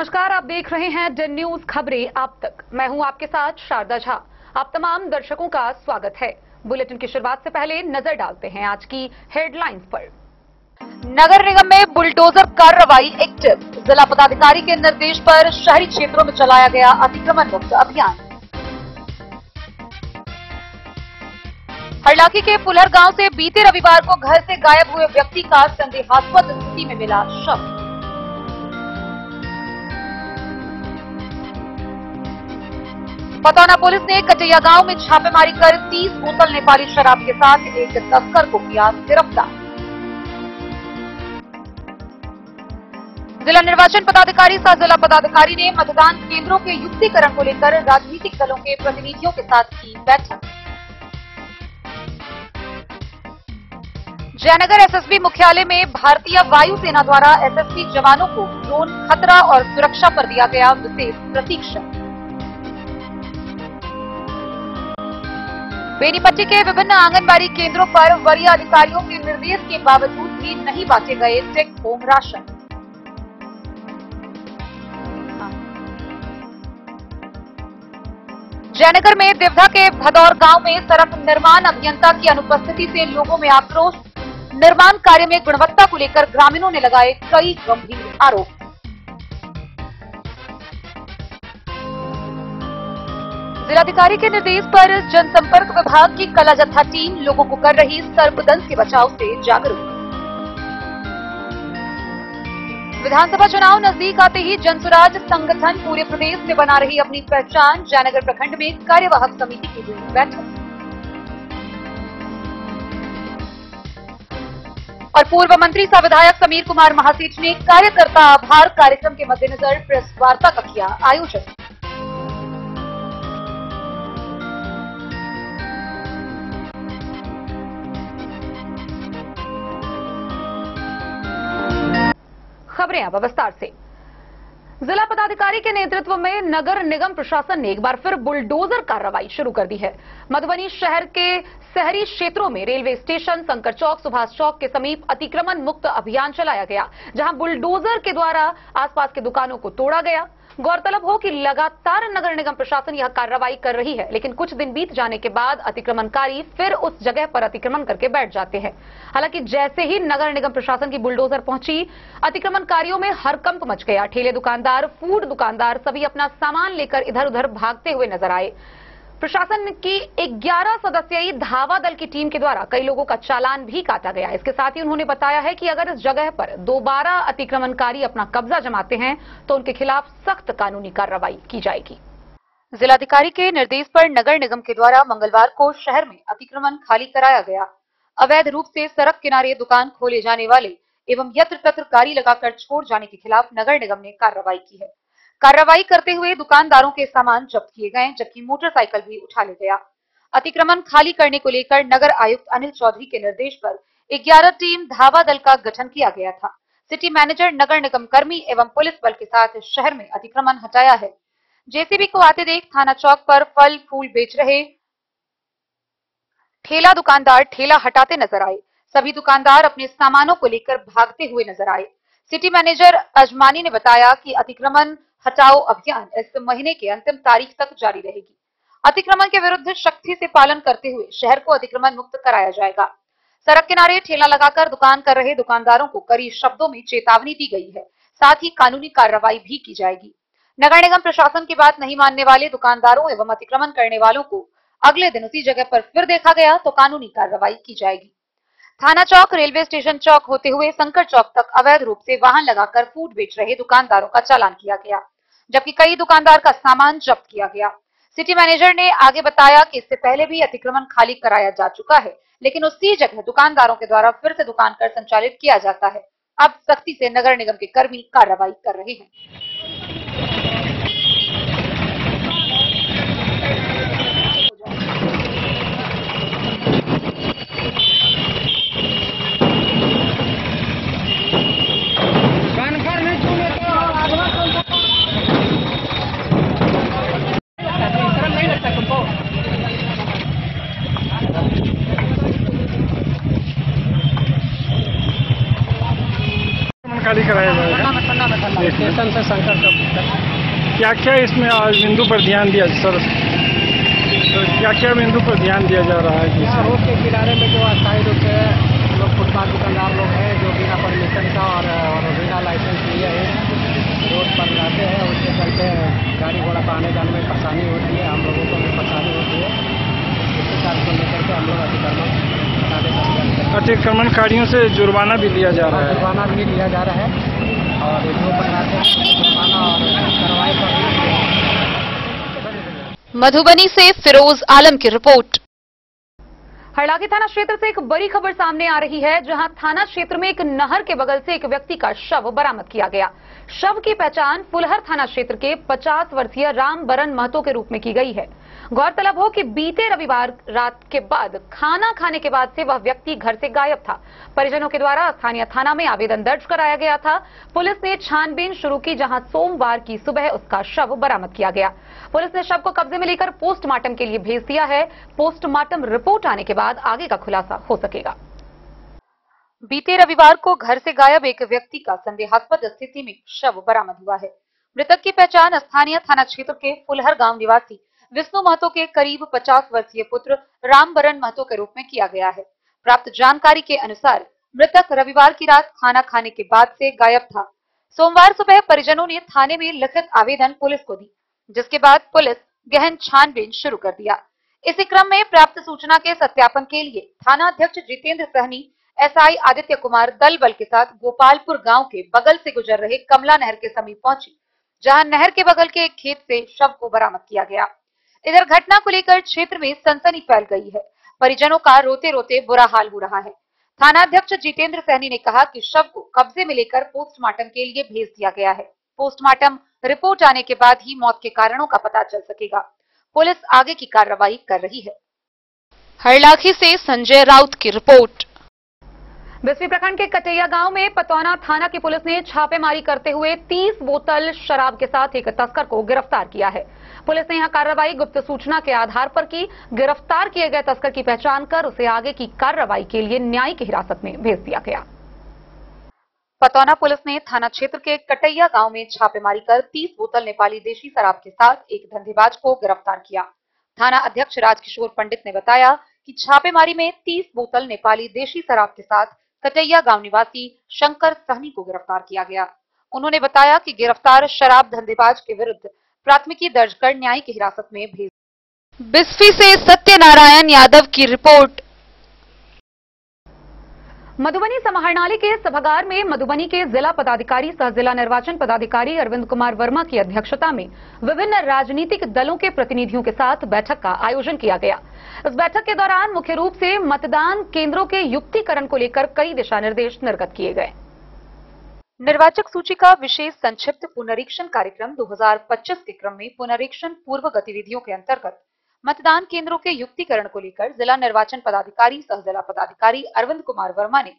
नमस्कार, आप देख रहे हैं डेन न्यूज खबरें आप तक। मैं हूं आपके साथ शारदा झा। आप तमाम दर्शकों का स्वागत है। बुलेटिन की शुरुआत से पहले नजर डालते हैं आज की हेडलाइंस पर। नगर निगम में बुलडोजर कार्रवाई एक्टिव। जिला पदाधिकारी के निर्देश पर शहरी क्षेत्रों में चलाया गया अतिक्रमण मुक्त अभियान। हरलाखी के पुलहर गांव से बीते रविवार को घर से गायब हुए व्यक्ति का संदेहास्पद स्थिति में मिला शव। पतौना पुलिस ने कटैया गांव में छापेमारी कर 30 बोतल नेपाली शराब के साथ एक तस्कर को किया गिरफ्तार। जिला निर्वाचन पदाधिकारी सह जिला पदाधिकारी ने मतदान केंद्रों के युक्तिकरण को लेकर राजनीतिक दलों के प्रतिनिधियों के साथ की बैठक। जयनगर एसएसबी मुख्यालय में भारतीय वायुसेना द्वारा एसएसबी जवानों को ड्रोन खतरा और सुरक्षा पर दिया गया विशेष प्रशिक्षण। बेनीपट्टी के विभिन्न आंगनबाड़ी केंद्रों पर वरीय अधिकारियों के निर्देश के बावजूद भी नहीं बांटे गए टेक होम राशन। जयनगर में देवधा के भदौर गांव में सड़क निर्माण अभियंता की अनुपस्थिति से लोगों में आक्रोश। निर्माण कार्य में गुणवत्ता को लेकर ग्रामीणों ने लगाए कई गंभीर आरोप। जिलाधिकारी के निर्देश पर जनसंपर्क विभाग की कला जत्था टीम लोगों को कर रही सर्पदंश के बचाव से जागरूक। विधानसभा चुनाव नजदीक आते ही जनसुराज संगठन पूरे प्रदेश में बना रही अपनी पहचान। जयनगर प्रखंड में कार्यवाहक समिति की हुई बैठक। और पूर्व मंत्री सह विधायक समीर कुमार महासेठ ने कार्यकर्ता आभार कार्यक्रम के मद्देनजर प्रेस वार्ता का किया आयोजन। खबरें अब विस्तार से। जिला पदाधिकारी के नेतृत्व में नगर निगम प्रशासन ने एक बार फिर बुलडोजर कार्रवाई शुरू कर दी है। मधुबनी शहर के शहरी क्षेत्रों में रेलवे स्टेशन, शंकर चौक, सुभाष चौक के समीप अतिक्रमण मुक्त अभियान चलाया गया, जहां बुलडोजर के द्वारा आसपास की दुकानों को तोड़ा गया। गौरतलब हो कि लगातार नगर निगम प्रशासन यह कार्रवाई कर रही है, लेकिन कुछ दिन बीत जाने के बाद अतिक्रमणकारी फिर उस जगह पर अतिक्रमण करके बैठ जाते हैं। हालांकि जैसे ही नगर निगम प्रशासन की बुलडोजर पहुंची, अतिक्रमणकारियों में हड़कंप मच गया। ठेले दुकानदार, फूड दुकानदार सभी अपना सामान लेकर इधर उधर भागते हुए नजर आए। प्रशासन की 11 सदस्यीय धावा दल की टीम के द्वारा कई लोगों का चालान भी काटा गया। इसके साथ ही उन्होंने बताया है कि अगर इस जगह पर दोबारा अतिक्रमणकारी अपना कब्जा जमाते हैं तो उनके खिलाफ सख्त कानूनी कार्रवाई की जाएगी। जिलाधिकारी के निर्देश पर नगर निगम के द्वारा मंगलवार को शहर में अतिक्रमण खाली कराया गया। अवैध रूप से सड़क किनारे दुकान खोले जाने वाले एवं यत्र तत्र गाड़ी लगाकर छोड़ जाने के खिलाफ नगर निगम ने कार्रवाई की है। कार्रवाई करते हुए दुकानदारों के सामान जब्त किए गए, जबकि मोटरसाइकिल भी उठा ले गया। अतिक्रमण खाली करने को लेकर नगर आयुक्त अनिल चौधरी के निर्देश पर 11 टीम धावा दल का गठन किया गया था। सिटी मैनेजर, नगर निगम कर्मी एवं पुलिस बल के साथ शहर में अतिक्रमण हटाया है। जेसीबी को आते देख थाना चौक पर फल फूल बेच रहे ठेला दुकानदार ठेला हटाते नजर आए। सभी दुकानदार अपने सामानों को लेकर भागते हुए नजर आए। सिटी मैनेजर अजमानी ने बताया कि अतिक्रमण हटाओ अभियान इस महीने के अंतिम तारीख तक जारी रहेगी। अतिक्रमण के विरुद्ध सख्ती से पालन करते हुए शहर को अतिक्रमण मुक्त कराया जाएगा। सड़क किनारे ठेला लगाकर दुकान कर रहे दुकानदारों को कड़ी शब्दों में चेतावनी दी गई है। साथ ही कानूनी कार्रवाई भी की जाएगी। नगर निगम प्रशासन की बात नहीं मानने वाले दुकानदारों एवं अतिक्रमण करने वालों को अगले दिन उसी जगह पर फिर देखा गया तो कानूनी कार्रवाई की जाएगी। थाना चौक, रेलवे स्टेशन चौक होते हुए शंकर चौक तक अवैध रूप से वाहन लगाकर फूड बेच रहे दुकानदारों का चालान किया गया, जबकि कई दुकानदार का सामान जब्त किया गया। सिटी मैनेजर ने आगे बताया कि इससे पहले भी अतिक्रमण खाली कराया जा चुका है, लेकिन उसी जगह दुकानदारों के द्वारा फिर से दुकान कर संचालित किया जाता है। अब सख्ती से नगर निगम के कर्मी कार्रवाई कर रहे हैं। खाली कराया जाएगा। स्टेशन से शंकर चौक तक। क्या क्या इसमें बिंदु पर ध्यान दिया सर? तो क्या क्या बिंदु पर ध्यान दिया जा रहा है कि यहाँ रोड के किनारे में जो अस्थायी रूप से लोग फुटपाथ दुकानदार लोग हैं जो बिना परमिशन का और बिना लाइसेंस लिए रोड पर रहते हैं, उसके चलते गाड़ी घोड़ा का आने जाने में परेशानी होती है, हम लोगों को भी परेशानी होती है। इसके कारण को लेकर के हम लोग अतिक्रमणकारियों से जुर्माना भी लिया जा रहा है। जुर्माना भी लिया जा रहा है और जो बनाते हैं जुर्माना और कार्रवाई पर। मधुबनी से फिरोज आलम की रिपोर्ट। हरलाखी थाना क्षेत्र से एक बड़ी खबर सामने आ रही है, जहां थाना क्षेत्र में एक नहर के बगल से एक व्यक्ति का शव बरामद किया गया। शव की पहचान फुलहर थाना क्षेत्र के 50 वर्षीय राम बरन महतो के रूप में की गई है। गौरतलब हो कि बीते रविवार रात के बाद खाना खाने के बाद से वह व्यक्ति घर से गायब था। परिजनों के द्वारा स्थानीय थाना में आवेदन दर्ज कराया गया था। पुलिस ने छानबीन शुरू की, जहां सोमवार की सुबह उसका शव बरामद किया गया। पुलिस ने शव को कब्जे में लेकर पोस्टमार्टम के लिए भेज दिया है। पोस्टमार्टम रिपोर्ट आने के बाद आगे का खुलासा हो सकेगा। बीते रविवार को घर से गायब एक व्यक्ति का संदेहास्पद स्थिति में शव बरामद हुआ है। मृतक की पहचान स्थानीय थाना क्षेत्र के फुलहर गांव निवासी विष्णु महतो के करीब 50 वर्षीय पुत्र राम बरन महतो के रूप में किया गया है। प्राप्त जानकारी के अनुसार मृतक रविवार की रात खाना खाने के बाद से गायब था। सोमवार सुबह परिजनों ने थाने में लिखित आवेदन पुलिस को दी, जिसके बाद पुलिस गहन छानबीन शुरू कर दिया। इसी क्रम में प्राप्त सूचना के सत्यापन के लिए थाना अध्यक्ष जितेंद्र सहनी, एसआई आदित्य कुमार दल बल के साथ गोपालपुर गांव के बगल से गुजर रहे कमला नहर के समीप पहुंची, जहां नहर के बगल के एक खेत से शव को बरामद किया गया। इधर घटना को लेकर क्षेत्र में सनसनी फैल गई है। परिजनों का रोते रोते बुरा हाल हो रहा है। थाना अध्यक्ष जितेंद्र सहनी ने कहा कि शव को कब्जे में लेकर पोस्टमार्टम के लिए भेज दिया गया है। पोस्टमार्टम रिपोर्ट आने के बाद ही मौत के कारणों का पता चल सकेगा। पुलिस आगे की कार्रवाई कर रही है। हरलाखी से संजय राउत की रिपोर्ट। बिस्फी प्रखंड के कटैया गांव में पतौना थाना की पुलिस ने छापेमारी करते हुए 30 बोतल शराब के साथ एक तस्कर को गिरफ्तार किया है। पुलिस ने यहां कार्रवाई गुप्त सूचना के आधार पर की। गिरफ्तार किए गए तस्कर की पहचान कर उसे आगे की कार्रवाई के लिए न्यायिक हिरासत में भेज दिया गया। पतौना पुलिस ने थाना क्षेत्र के कटैया गांव में छापेमारी कर 30 बोतल नेपाली देशी शराब के साथ एक धंधेबाज को गिरफ्तार किया। थाना अध्यक्ष राजकिशोर पंडित ने बताया कि छापेमारी में 30 बोतल नेपाली देशी शराब के साथ कटैया गांव निवासी शंकर सहनी को गिरफ्तार किया गया। उन्होंने बताया कि गिरफ्तार शराब धंधेबाज के विरुद्ध प्राथमिकी दर्ज कर न्यायिक हिरासत में भेज। बिस्फी से सत्यनारायण यादव की रिपोर्ट। मधुबनी समाहरणालय के सभागार में मधुबनी के जिला पदाधिकारी सह जिला निर्वाचन पदाधिकारी अरविंद कुमार वर्मा की अध्यक्षता में विभिन्न राजनीतिक दलों के प्रतिनिधियों के साथ बैठक का आयोजन किया गया। इस बैठक के दौरान मुख्य रूप से मतदान केंद्रों के युक्तिकरण को लेकर कई दिशा निर्देश निर्गत किए गए। निर्वाचक सूची का विशेष संक्षिप्त पुनरीक्षण कार्यक्रम 2025 के क्रम में पुनरीक्षण पूर्व गतिविधियों के अंतर्गत मतदान केंद्रों के युक्तिकरण को लेकर जिला निर्वाचन पदाधिकारी सह जिला पदाधिकारी अरविंद कुमार वर्मा ने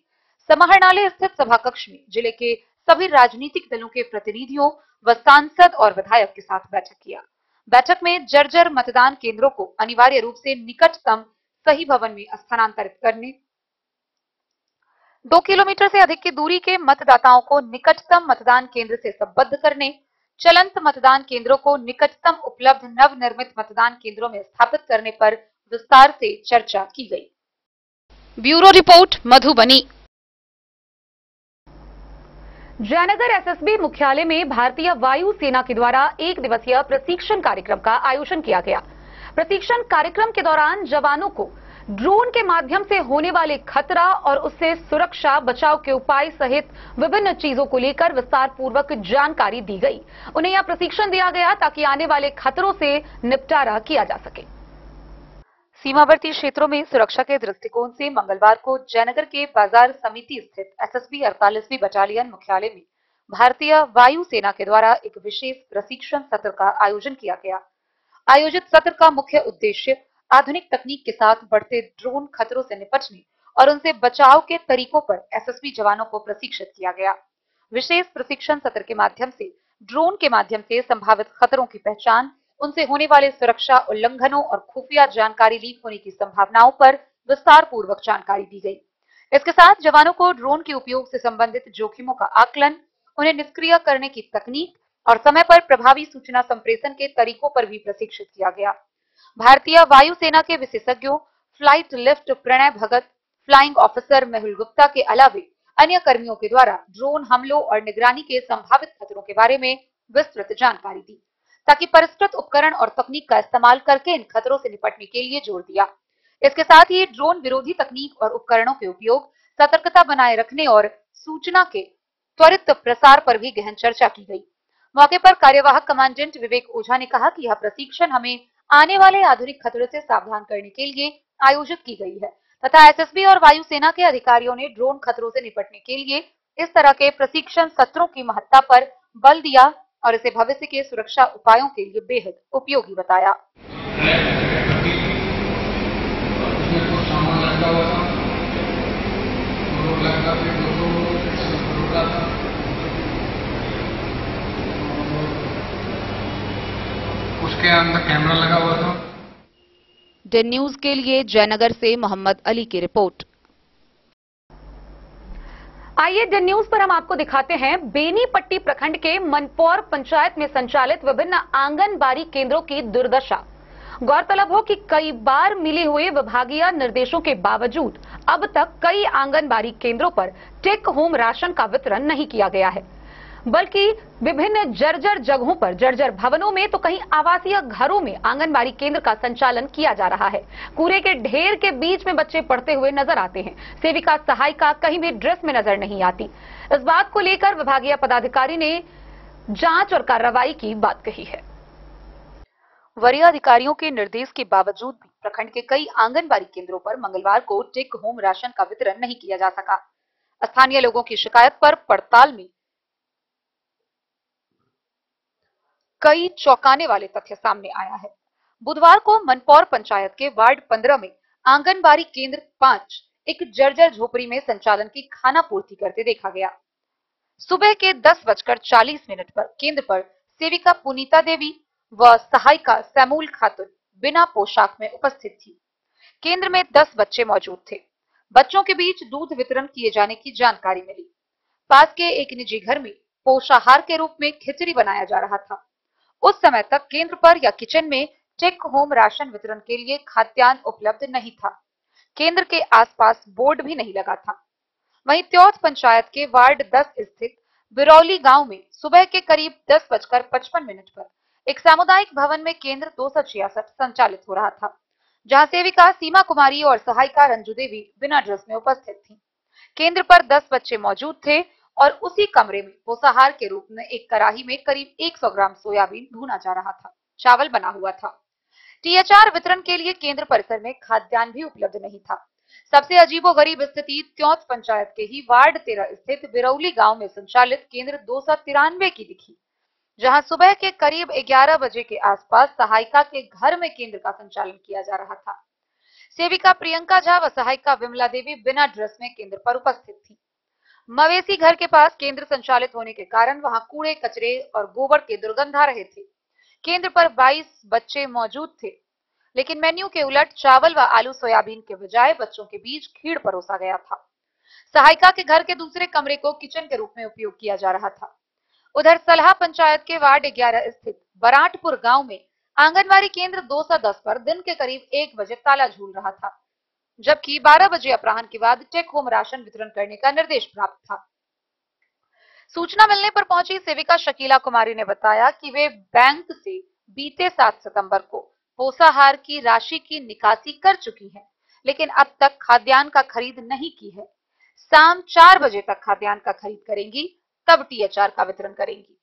समाहरणालय स्थित सभा कक्ष में जिले के सभी राजनीतिक दलों के प्रतिनिधियों व सांसद और विधायक के साथ बैठक किया। बैठक में जर्जर मतदान केंद्रों को अनिवार्य रूप से निकटतम सही भवन में स्थानांतरित करने, 2 किलोमीटर से अधिक की दूरी के मतदाताओं को निकटतम मतदान केंद्र से संबद्ध करने, चलंत मतदान केंद्रों को निकटतम उपलब्ध नवनिर्मित मतदान केंद्रों में स्थापित करने पर विस्तार से चर्चा की गई। Bureau report Madhubani. Jaynagar SSB मुख्यालय में भारतीय वायु सेना के द्वारा 1 दिवसीय प्रशिक्षण कार्यक्रम का आयोजन किया गया। प्रशिक्षण कार्यक्रम के दौरान जवानों को ड्रोन के माध्यम से होने वाले खतरा और उससे सुरक्षा बचाव के उपाय सहित विभिन्न चीजों को लेकर विस्तार पूर्वक जानकारी दी गई। उन्हें यह प्रशिक्षण दिया गया ताकि आने वाले खतरों से निपटारा किया जा सके। सीमावर्ती क्षेत्रों में सुरक्षा के दृष्टिकोण से मंगलवार को जयनगर के बाजार समिति स्थित एसएसबी 48वीं बटालियन मुख्यालय में भारतीय वायु सेना के द्वारा एक विशेष प्रशिक्षण सत्र का आयोजन किया गया। आयोजित सत्र का मुख्य उद्देश्य आधुनिक तकनीक के साथ बढ़ते ड्रोन खतरों से निपटने और उनसे बचाव के तरीकों पर एसएसबी जवानों को प्रशिक्षित किया गया। विशेष प्रशिक्षण सत्र के माध्यम से ड्रोन के माध्यम से संभावित खतरों की पहचान, उनसे होने वाले सुरक्षा उल्लंघनों और खुफिया जानकारी लीक होने की संभावनाओं पर विस्तार पूर्वक जानकारी दी गई। इसके साथ जवानों को ड्रोन के उपयोग से संबंधित जोखिमों का आकलन, उन्हें निष्क्रिय करने की तकनीक और समय पर प्रभावी सूचना संप्रेषण के तरीकों पर भी प्रशिक्षित किया गया। भारतीय वायुसेना के विशेषज्ञों फ्लाइट लेफ्ट प्रणय भगत, फ्लाइंग ऑफिसर मेहुल गुप्ता के अलावे अन्य कर्मियों के द्वारा ड्रोन हमलों और निगरानी के संभावित खतरों के बारे में विस्तृत जानकारी दी, ताकि परिष्कृत उपकरण और तकनीक का इस्तेमाल करके इन खतरों से निपटने के लिए जोर दिया। इसके साथ ही ड्रोन विरोधी तकनीक और उपकरणों के उपयोग, सतर्कता बनाए रखने और सूचना के त्वरित प्रसार पर भी गहन चर्चा की गई। मौके पर कार्यवाहक कमांडेंट विवेक ओझा ने कहा कि यह प्रशिक्षण हमें आने वाले आधुनिक खतरों से सावधान करने के लिए आयोजित की गई है तथा एसएसबी और वायुसेना के अधिकारियों ने ड्रोन खतरों से निपटने के लिए इस तरह के प्रशिक्षण सत्रों की महत्ता पर बल दिया और इसे भविष्य के सुरक्षा उपायों के लिए बेहद उपयोगी बताया। उसके अंदर कैमरा लगा हुआ था। डेन न्यूज के लिए जयनगर से मोहम्मद अली की रिपोर्ट। आइए डेन न्यूज पर हम आपको दिखाते हैं बेनीपट्टी प्रखंड के मनपौर पंचायत में संचालित विभिन्न आंगनबाड़ी केंद्रों की दुर्दशा। गौरतलब हो कि कई बार मिले हुए विभागीय निर्देशों के बावजूद अब तक कई आंगनबाड़ी केंद्रों पर टेक होम राशन का वितरण नहीं किया गया है, बल्कि विभिन्न जर्जर जगहों पर, जर्जर भवनों में तो कहीं आवासीय घरों में आंगनबाड़ी केंद्र का संचालन किया जा रहा है। कूड़े के ढेर के बीच में बच्चे पढ़ते हुए नजर आते हैं। सेविका सहायिका कहीं भी ड्रेस में नजर नहीं आती। इस बात को लेकर विभागीय पदाधिकारी ने जांच और कार्रवाई की बात कही है। वरीय अधिकारियों के निर्देश के बावजूद भी प्रखंड के कई आंगनबाड़ी केंद्रों पर मंगलवार को टेक होम राशन का वितरण नहीं किया जा सका। स्थानीय लोगों की शिकायत पर पड़ताल में कई चौंकाने वाले तथ्य सामने आया है। बुधवार को मनपौर पंचायत के वार्ड 15 में आंगनबाड़ी केंद्र 5 एक जर्जर झोपड़ी में संचालन की खाना पूर्ति करते देखा गया। सुबह के 10:40 पर केंद्र पर सेविका पुनीता देवी व सहायिका सैमूल खातून बिना पोशाक में उपस्थित थी। केंद्र में 10 बच्चे मौजूद थे। बच्चों के बीच दूध वितरण किए जाने की जानकारी मिली। पास के एक निजी घर में पोषाहार के रूप में खिचड़ी बनाया जा रहा था। उस समय तक केंद्र पर या किचन में टेक होम राशन वितरण के लिए खाद्यान्न उपलब्ध नहीं था। केंद्र के आसपास बोर्ड भी नहीं लगा था। वहीं त्योथ पंचायत के वार्ड 10 स्थित बिरौली गांव में सुबह के करीब 10:55 पर एक सामुदायिक भवन में केंद्र 266 संचालित हो रहा था, जहां सेविका सीमा कुमारी और सहायिका रंजू देवी बिना ड्रेस में उपस्थित थी। केंद्र पर 10 बच्चे मौजूद थे और उसी कमरे में पोषाहार के रूप में एक कड़ाही में करीब 100 ग्राम सोयाबीन भूना जा रहा था। चावल बना हुआ था। टीएचआर वितरण के लिए केंद्र परिसर में खाद्यान्न भी उपलब्ध नहीं था। सबसे अजीबोगरीब स्थिति त्योथ पंचायत के ही वार्ड 13 स्थित बिरौली गांव में संचालित केंद्र 293 की दिखी, जहां सुबह के करीब 11 बजे के आसपास सहायिका के घर में केंद्र का संचालन किया जा रहा था। सेविका प्रियंका झा व सहायिका विमला देवी बिना ड्रेस में केंद्र पर उपस्थित थी। मवेशी घर के पास केंद्र संचालित होने के कारण वहां कूड़े, कचरे और गोबर के दुर्गंध आ रहे थे। केंद्र पर 22 बच्चे मौजूद थे, लेकिन मेन्यू के उलट चावल व आलू सोयाबीन के बजाय बच्चों के बीच खीर परोसा गया था। सहायिका के घर के दूसरे कमरे को किचन के रूप में उपयोग किया जा रहा था। उधर सलहा पंचायत के वार्ड 11 स्थित बराटपुर गांव में आंगनबाड़ी केंद्र 210 पर दिन के करीब 1 बजे ताला झूल रहा था, जबकि 12 बजे अपराह्न के बाद टेक होम राशन वितरण करने का निर्देश प्राप्त था। सूचना मिलने पर पहुंची सेविका शकीला कुमारी ने बताया कि वे बैंक से बीते 7 सितंबर को पोषाहार की राशि की निकासी कर चुकी हैं, लेकिन अब तक खाद्यान्न का खरीद नहीं की है। शाम 4 बजे तक खाद्यान्न का खरीद करेंगी, तब टीएचआर का वितरण करेंगी।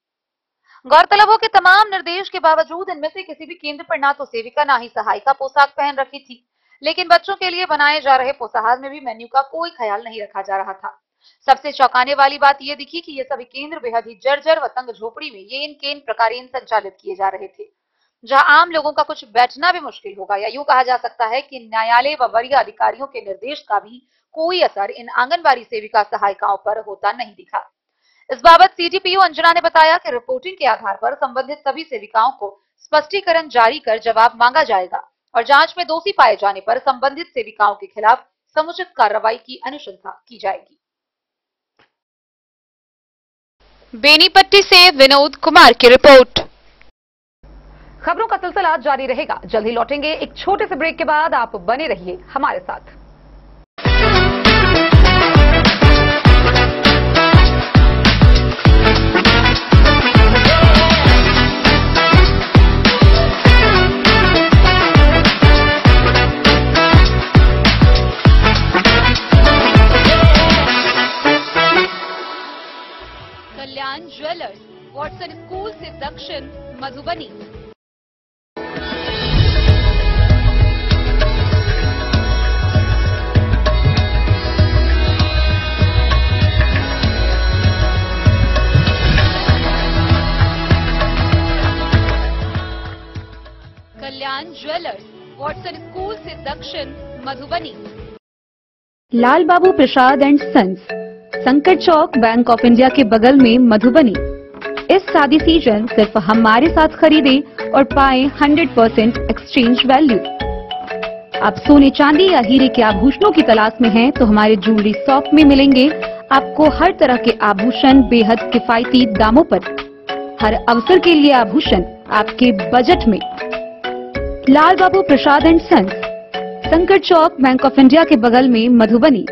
गौरतलब हो कि तमाम निर्देश के बावजूद इनमें से किसी भी केंद्र पर ना तो सेविका ना ही सहायिका पोशाक पहन रखी थी, लेकिन बच्चों के लिए बनाए जा रहे पोषाहार में भी मेन्यू का कोई ख्याल नहीं रखा जा रहा था। सबसे चौंकाने वाली बात यह दिखी कि ये सभी केंद्र बेहद ही जर्जर व तंग झोपड़ी में ये इन प्रकारेण संचालित किए जा रहे थे, जहां आम लोगों का कुछ बैठना भी मुश्किल होगा, या यूं कहा जा सकता है कि न्यायालय व वरीय अधिकारियों के निर्देश का भी कोई असर इन आंगनबाड़ी सेविका सहायिकाओं पर होता नहीं दिखा। इस बाबत सीडीपीओ अंजना ने बताया कि रिपोर्टिंग के आधार पर संबंधित सभी सेविकाओं को स्पष्टीकरण जारी कर जवाब मांगा जाएगा और जांच में दोषी पाए जाने पर संबंधित सेविकाओं के खिलाफ समुचित कार्रवाई की अनुशंसा की जाएगी। बेनीपट्टी से विनोद कुमार की रिपोर्ट। खबरों का सिलसिला जारी रहेगा। जल्द ही लौटेंगे एक छोटे से ब्रेक के बाद। आप बने रहिए हमारे साथ। कल्याण ज्वेलर्स, वॉटसन स्कूल से दक्षिण, मधुबनी। कल्याण ज्वेलर्स, वॉटसन स्कूल से दक्षिण, मधुबनी। लाल बाबू प्रसाद एंड सन्स, संकट चौक, बैंक ऑफ इंडिया के बगल में, मधुबनी। इस शादी सीजन सिर्फ हमारे साथ खरीदे और पाएं 100% एक्सचेंज वैल्यू। आप सोने चांदी या हीरे के आभूषणों की तलाश में हैं तो हमारे ज्वेलरी शॉप में मिलेंगे आपको हर तरह के आभूषण बेहद किफायती दामों पर। हर अवसर के लिए आभूषण आपके बजट में। लाल बाबू प्रसाद एंड सन्स, संकट चौक, बैंक ऑफ इंडिया के बगल में, मधुबनी।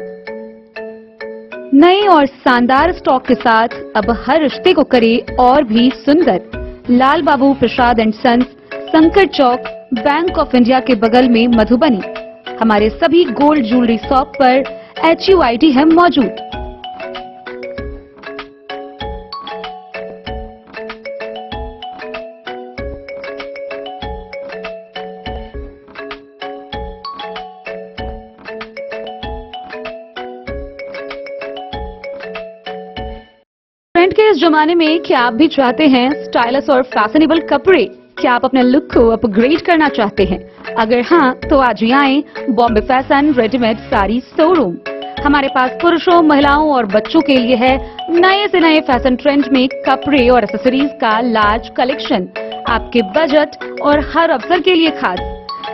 नए और शानदार स्टॉक के साथ अब हर रिश्ते को करे और भी सुंदर। लाल बाबू प्रसाद एंड सन्स, संकट चौक, बैंक ऑफ इंडिया के बगल में, मधुबनी। हमारे सभी गोल्ड ज्वेलरी शॉप पर HUID है मौजूद। ट्रेंड के इस जमाने में क्या आप भी चाहते हैं स्टाइलिश और फैशनेबल कपड़े? क्या आप अपने लुक को अपग्रेड करना चाहते हैं? अगर हाँ, तो आज ही आएं Bombay fashion readymade sari showroom. हमारे पास पुरुषों, महिलाओं और बच्चों के लिए है नए से नए फैशन ट्रेंड में कपड़े और एक्सेसरीज का लार्ज कलेक्शन। आपके बजट और हर अवसर के लिए खास।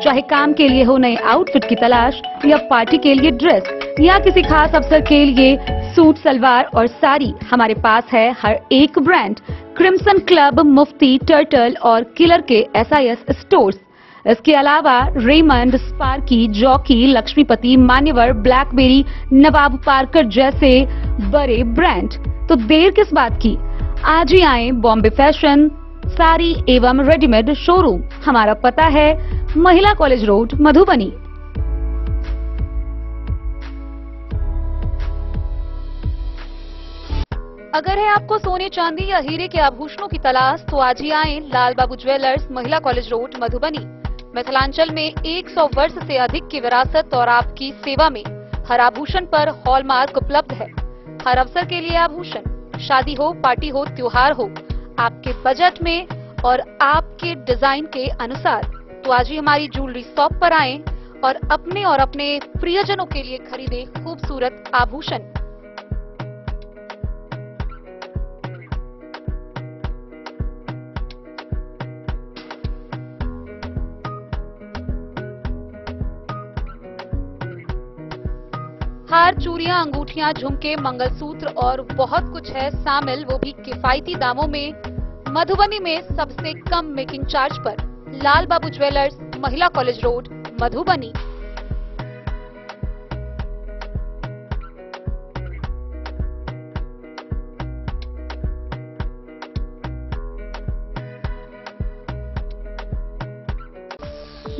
चाहे काम के लिए हो नए आउटफिट की तलाश, या पार्टी के लिए ड्रेस, या किसी खास अवसर के लिए सूट, सलवार और साड़ी, हमारे पास है हर एक ब्रांड। क्रिम्सन क्लब, मुफ्ती, टर्टल और किलर के SIS स्टोर्स। इसके अलावा रेमंड, स्पार्की, जॉकी, लक्ष्मीपति, मान्यवर, ब्लैकबेरी, नवाब पार्कर जैसे बड़े ब्रांड। तो देर किस बात की, आज ही आए बॉम्बे फैशन साड़ी एवं रेडीमेड शोरूम। हमारा पता है महिला कॉलेज रोड, मधुबनी। अगर है आपको सोने चांदी या हीरे के आभूषणों की तलाश तो आज ही आएं लाल बाबू ज्वेलर्स, महिला कॉलेज रोड, मधुबनी। मिथिलांचल में 100 वर्ष से अधिक की विरासत और आपकी सेवा में हर आभूषण पर हॉलमार्क उपलब्ध है। हर अवसर के लिए आभूषण, शादी हो, पार्टी हो, त्योहार हो, आपके बजट में और आपके डिजाइन के अनुसार। तो आज ही हमारी ज्वेलरी शॉप पर आएं और अपने प्रियजनों के लिए खरीदे खूबसूरत आभूषण। हार, चूड़ियां, अंगूठियां, झुमके, मंगलसूत्र और बहुत कुछ है शामिल, वो भी किफायती दामों में। मधुबनी में सबसे कम मेकिंग चार्ज पर। लाल बाबू ज्वेलर्स, महिला college road, Madhubani.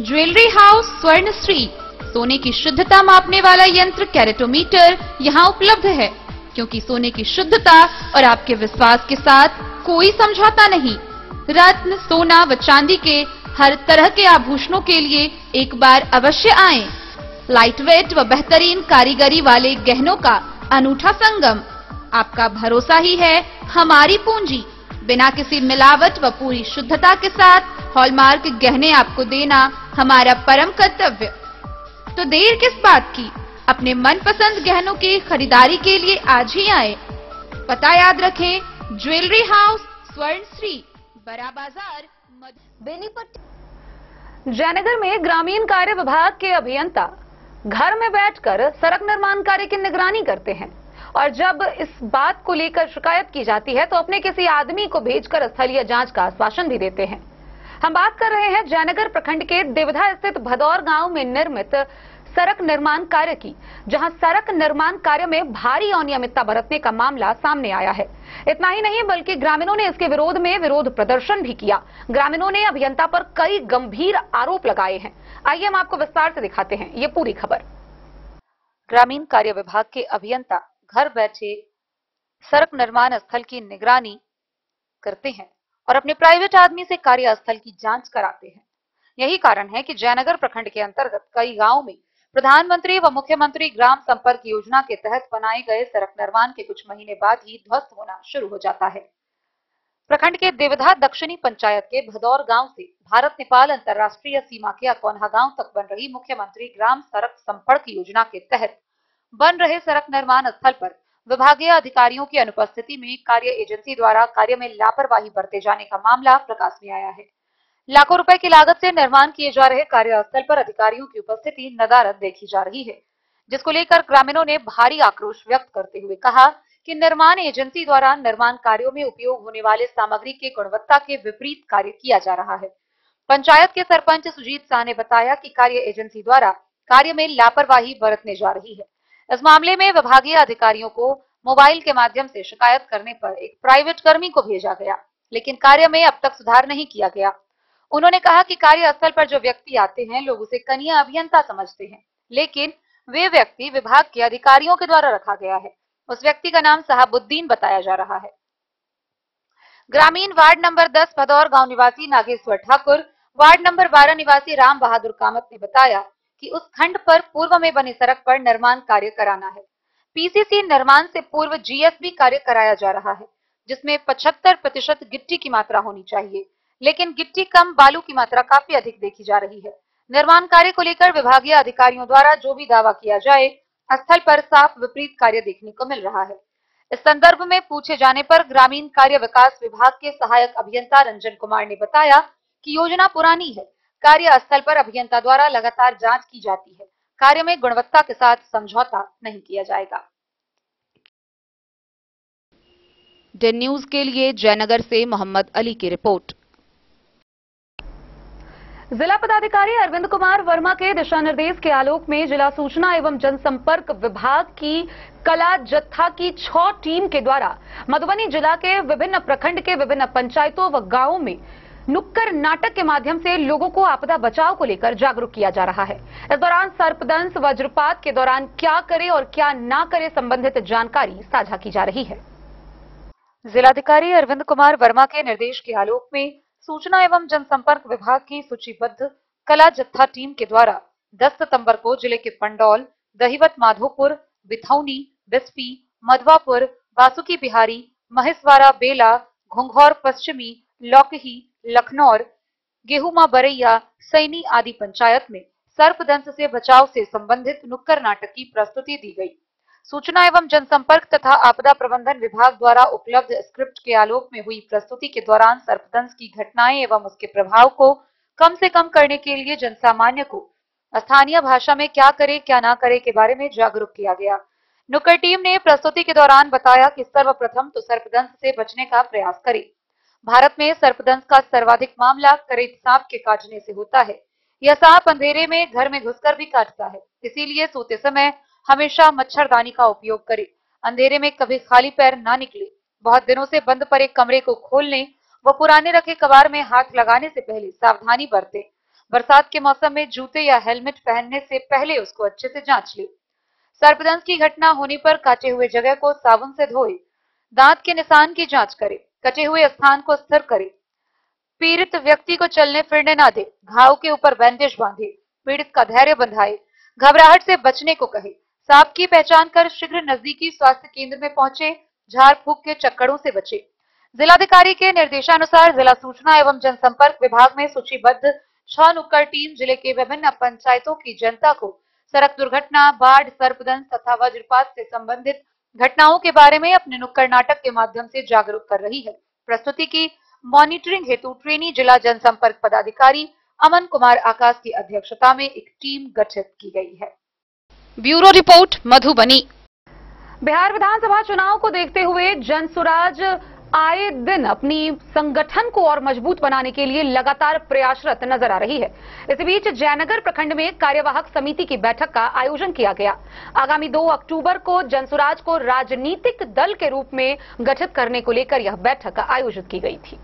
Jewellery house Swarnshree, सोने की शुद्धता मापने वाला यंत्र कैरेटोमीटर यहाँ उपलब्ध है, क्योंकि सोने की शुद्धता और आपके विश्वास के साथ कोई समझौता नहीं। रत्न, सोना व चांदी के हर तरह के आभूषणों के लिए एक बार अवश्य आएं। लाइट वेट व बेहतरीन कारीगरी वाले गहनों का अनूठा संगम। आपका भरोसा ही है हमारी पूंजी। बिना किसी मिलावट व पूरी शुद्धता के साथ हॉलमार्क गहने आपको देना हमारा परम कर्तव्य। तो देर किस बात की, अपने मनपसंद गहनों की खरीदारी के लिए आज ही आए। पता याद रखें, ज्वेलरी हाउस स्वर्णश्री, बड़ा बाजार, बेनीपट्टी। जयनगर में ग्रामीण कार्य विभाग के अभियंता घर में बैठकर सड़क निर्माण कार्य की निगरानी करते हैं और जब इस बात को लेकर शिकायत की जाती है तो अपने किसी आदमी को भेजकर स्थलीय जांच का आश्वासन भी देते हैं। हम बात कर रहे हैं जयनगर प्रखंड के देवधा स्थित भदौर गांव में निर्मित सड़क निर्माण कार्य की, जहां सड़क निर्माण कार्य में भारी अनियमितता बरतने का मामला सामने आया है। इतना ही नहीं बल्कि ग्रामीणों ने इसके विरोध में विरोध प्रदर्शन भी किया। ग्रामीणों ने अभियंता पर कई गंभीर आरोप लगाए हैं। आइए हम आपको विस्तार से दिखाते हैं ये पूरी खबर। ग्रामीण कार्य विभाग के अभियंता घर बैठे सड़क निर्माण स्थल की निगरानी करते हैं और अपने प्राइवेट आदमी से कार्यस्थल की जांच कराते हैं। यही कारण है कि जयनगर प्रखंड के अंतर्गत कई गांवों में प्रधानमंत्री व मुख्यमंत्री ग्राम संपर्क योजना के तहत बनाए गए सड़क निर्माण के कुछ महीने बाद ही ध्वस्त होना शुरू हो जाता है। प्रखंड के देवधा दक्षिणी पंचायत के भदौर गांव से भारत नेपाल अंतर्राष्ट्रीय सीमा के अकौन्हा गांव तक बन रही मुख्यमंत्री ग्राम सड़क संपर्क योजना के तहत बन रहे सड़क निर्माण स्थल पर विभागीय अधिकारियों की अनुपस्थिति में कार्य एजेंसी द्वारा कार्य में लापरवाही बरते जाने का मामला प्रकाश में आया है। लाखों रुपए की लागत से निर्माण किए जा रहे कार्यस्थल पर अधिकारियों की उपस्थिति नदारद देखी जा रही है, जिसको लेकर ग्रामीणों ने भारी आक्रोश व्यक्त करते हुए कहा कि निर्माण एजेंसी द्वारा निर्माण कार्यों में उपयोग होने वाले सामग्री के गुणवत्ता के विपरीत कार्य किया जा रहा है। पंचायत के सरपंच सुजीत शाह ने बताया कि कार्य एजेंसी द्वारा कार्य में लापरवाही बरतने जा रही है। इस मामले में विभागीय अधिकारियों को मोबाइल के माध्यम से शिकायत करने पर एक प्राइवेट कर्मी को भेजा गया, लेकिन कार्य में अब तक सुधार नहीं किया गया। उन्होंने कहा कि कार्यस्थल पर जो व्यक्ति आते हैं लोग उसे कनीय अभियंता समझते हैं, लेकिन वे व्यक्ति विभाग के अधिकारियों के द्वारा रखा गया है। उस व्यक्ति का नाम साहबुद्दीन बताया जा रहा है। ग्रामीण वार्ड नंबर 10 भदौर गांव निवासी नागेश्वर ठाकुर, वार्ड नंबर 12 निवासी राम बहादुर कामत ने बताया कि उस खंड पर पूर्व में बनी सड़क पर निर्माण कार्य कराना है। पीसीसी निर्माण से पूर्व जीएसबी कार्य कराया जा रहा है, जिसमें 75% गिट्टी की मात्रा होनी चाहिए, लेकिन गिट्टी कम, बालू की मात्रा काफी अधिक देखी जा रही है। निर्माण कार्य को लेकर विभागीय अधिकारियों द्वारा जो भी दावा किया जाए, स्थल पर साफ विपरीत कार्य देखने को मिल रहा है। इस संदर्भ में पूछे जाने पर ग्रामीण कार्य विकास विभाग के सहायक अभियंता रंजन कुमार ने बताया कि योजना पुरानी है, कार्य स्थल पर अभियंता द्वारा लगातार जांच की जाती है, कार्य में गुणवत्ता के साथ समझौता नहीं किया जाएगा। डेन न्यूज के लिए जयनगर से मोहम्मद अली की रिपोर्ट। जिला पदाधिकारी अरविंद कुमार वर्मा के दिशा निर्देश के आलोक में जिला सूचना एवं जनसंपर्क विभाग की कला जत्था की 6 टीम के द्वारा मधुबनी जिला के विभिन्न प्रखंड के विभिन्न पंचायतों व गांवों में नुक्कड़ नाटक के माध्यम से लोगों को आपदा बचाव को लेकर जागरूक किया जा रहा है। इस दौरान सर्पदंश, वज्रपात के दौरान क्या करे और क्या ना करे संबंधित जानकारी साझा की जा रही है। जिलाधिकारी अरविंद कुमार वर्मा के निर्देश के आलोक में सूचना एवं जनसंपर्क विभाग की सूचीबद्ध कला जत्था टीम के द्वारा 10 सितंबर को जिले के पंडौल, दहिवत माधोपुर, बिथौनी, बिस्पी, मधवापुर, बासुकी बिहारी, महेशवाड़ा, बेला, घुंघौर पश्चिमी, लौकही, लखनौर, गेहूमा बरैया, सैनी आदि पंचायत में सर्पदंश से बचाव से संबंधित नुक्कड़ नाटक की प्रस्तुति दी गई। सूचना एवं जनसंपर्क तथा आपदा प्रबंधन विभाग द्वारा उपलब्ध स्क्रिप्ट के आलोक में हुई प्रस्तुति के दौरान सर्पदंश की घटनाएं एवं उसके प्रभाव को कम से कम करने के लिए जनसामान्य को स्थानीय भाषा में क्या करे क्या ना करे के बारे में जागरूक किया गया। नुक्कड़ टीम ने प्रस्तुति के दौरान बताया कि सर्वप्रथम तो सर्पदंश से बचने का प्रयास करें। भारत में सर्पदंश का सर्वाधिक मामला करेत सांप के काटने से होता है। यह सांप अंधेरे में घर में घुसकर भी काटता है, इसीलिए सोते समय हमेशा मच्छरदानी का उपयोग करें। अंधेरे में कभी खाली पैर ना निकले। बहुत दिनों से बंद पड़े कमरे को खोलने व पुराने रखे कबाड़ में हाथ लगाने से पहले सावधानी बरतें। बरसात के मौसम में जूते या हेलमेट पहनने से पहले उसको अच्छे से जांच ले। सर्पदंश की घटना होने पर काटे हुए जगह को साबुन से धोए। दांत के निशान की जांच करें। कटे हुए स्थान को स्थिर करें। पीड़ित व्यक्ति को चलने फिरने ना दे। घाव के ऊपर बैंडेज बांधे। पीड़ित का धैर्य बंधाए। घबराहट से बचने को कहे। सांप की पहचान कर शीघ्र नजदीकी स्वास्थ्य केंद्र में पहुंचे। झाड़ फूक के चक्करों से बचे। जिलाधिकारी के निर्देशानुसार जिला सूचना एवं जनसंपर्क विभाग में सूचीबद्ध 6 नुक्कड़ टीम जिले के विभिन्न पंचायतों की जनता को सड़क दुर्घटना, बाढ़, सर्पदंश तथा वज्रपात से संबंधित घटनाओं के बारे में अपने नुक्कड़ नाटक के माध्यम से जागरूक कर रही है। प्रस्तुति की मॉनिटरिंग हेतु ट्रेनी जिला जनसंपर्क पदाधिकारी अमन कुमार आकाश की अध्यक्षता में एक टीम गठित की गई है। Bureau report, Madhubani. बिहार विधानसभा चुनाव को देखते हुए जनसुराज आए दिन अपनी संगठन को और मजबूत बनाने के लिए लगातार प्रयासरत नजर आ रही है। इस बीच जयनगर प्रखंड में कार्यवाहक समिति की बैठक का आयोजन किया गया। आगामी 2 अक्टूबर को जनसुराज को राजनीतिक दल के रूप में गठित करने को लेकर यह बैठक आयोजित की गई थी।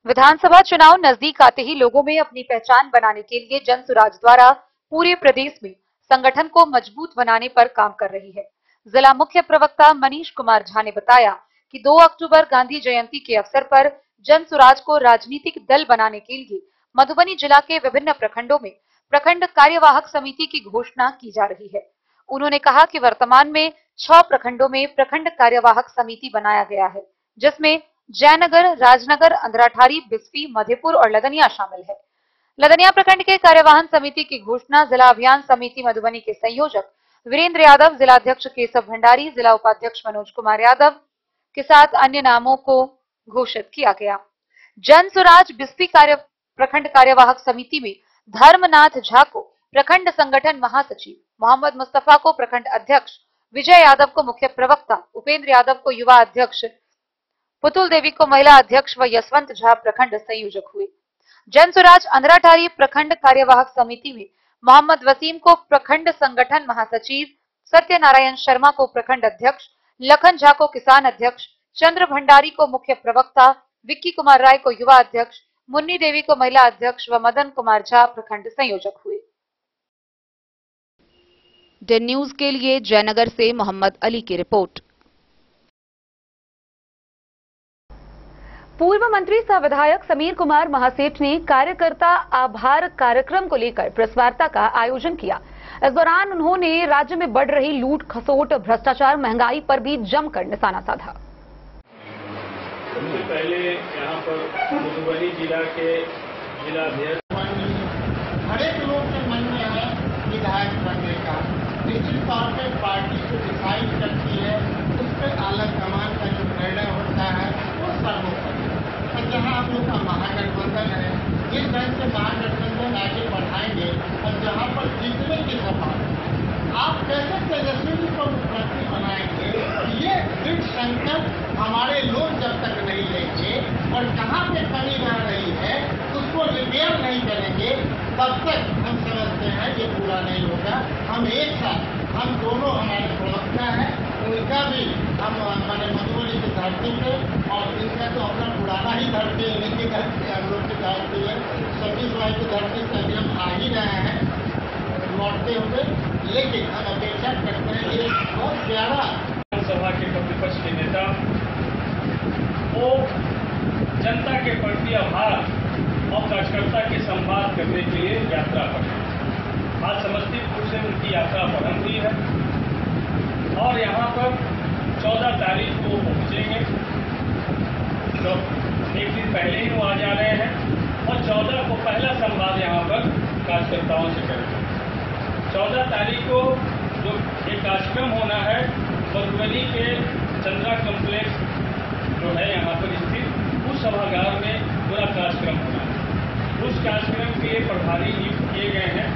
विधानसभा चुनाव नजदीक आते ही लोगों में अपनी पहचान बनाने के लिए जनसुराज द्वारा पूरे प्रदेश में संगठन को मजबूत बनाने पर काम कर रही है। जिला मुख्य प्रवक्ता मनीष कुमार झा ने बताया कि 2 अक्टूबर गांधी जयंती के अवसर पर जनसुराज को राजनीतिक दल बनाने के लिए मधुबनी जिला के विभिन्न प्रखंडों में प्रखंड कार्यवाहक समिति की घोषणा की जा रही है। उन्होंने कहा कि वर्तमान में 6 प्रखंडों में प्रखंड कार्यवाहक समिति बनाया गया है, जिसमें जयनगर, राजनगर, अंधराठारी, बिस्फी, मधेपुर और लदनिया शामिल है। लदनिया प्रखंड के कार्यवाहन समिति की घोषणा जिला अभियान समिति मधुबनी के संयोजक वीरेंद्र यादव, जिला अध्यक्ष केशव भंडारी, जिला उपाध्यक्ष मनोज कुमार यादव के साथ अन्य नामों को घोषित किया गया। जनसुराज बिस्फी प्रखंड कार्यवाहक समिति में धर्मनाथ झा को प्रखंड संगठन महासचिव, मोहम्मद मुस्तफा को प्रखंड अध्यक्ष, विजय यादव को मुख्य प्रवक्ता, उपेंद्र यादव को युवा अध्यक्ष, पुतुल देवी को महिला अध्यक्ष व यशवंत झा प्रखंड संयोजक हुए। जनसुराज अंधराठारी प्रखंड कार्यवाहक समिति में मोहम्मद वसीम को प्रखंड संगठन महासचिव, सत्यनारायण शर्मा को प्रखंड अध्यक्ष, लखन झा को किसान अध्यक्ष, चंद्र भंडारी को मुख्य प्रवक्ता, विक्की कुमार राय को युवा अध्यक्ष, मुन्नी देवी को महिला अध्यक्ष व मदन कुमार झा प्रखंड संयोजक हुए। डेन न्यूज के लिए जयनगर से मोहम्मद अली की रिपोर्ट। पूर्व मंत्री सह विधायक समीर कुमार महासेठ ने कार्यकर्ता आभार कार्यक्रम को लेकर प्रेस वार्ता का आयोजन किया। इस दौरान उन्होंने राज्य में बढ़ रही लूट खसोट, भ्रष्टाचार, महंगाई पर भी जमकर निशाना साधा। सबसे पहले यहाँ पर मधुबनी जिला के जिलाध्यक्ष, हर एक लोग के मन में है विधायक बनने का। निश्चित तौर पर पार्टी जो डिसाइड करती है उस पर आला कमान का जो निर्णय होता है वो सर्वोपरि। और जहाँ आप लोग का महागठबंधन है, जिस ढंग से महागठबंधन आगे बढ़ाएंगे और जहाँ पर जीतने की सफल आप कैसे तेजस्वी को मुख्यमंत्री बनाएंगे, ये दृढ़ संकल्प हमारे लोग जब तक नहीं लेंगे और कहाँ पे कमी रह रही है उसको रिपेयर नहीं करेंगे तब तक हम समझते हैं ये पूरा नहीं होगा। हम एक साथ, हम दोनों हमारे प्रवक्ता हैं, उनका भी हम हमारे मधुबनी की धरती पे और इनका तो अपना पुराना ही धरती है, इनकी धरती हम लोग की धरती है, सतीश भाई की धरती से अभी हम आ ही रहे हैं लौटते हुए। लेकिन हम अपेक्षा करते हैं एक बहुत प्यारा विधानसभा के प्रतिपक्ष के नेता वो जनता के प्रति आभार और कार्यकर्ता के संवाद करने के लिए यात्रा पर। आज समस्तीपुर से उनकी यात्रा प्रारंभ हुई है और यहाँ पर 14 तारीख को पहुँचेंगे। तो एक दिन पहले ही वो आ जा रहे हैं और 14 को पहला संवाद यहाँ पर कार्यकर्ताओं से करेंगे। 14 तारीख को जो एक कार्यक्रम होना है मधुबनी के चंद्रा कॉम्प्लेक्स जो है यहाँ पर स्थित उस सभागार में पूरा कार्यक्रम होना है। उस कार्यक्रम के प्रभारी नियुक्त किए गए हैं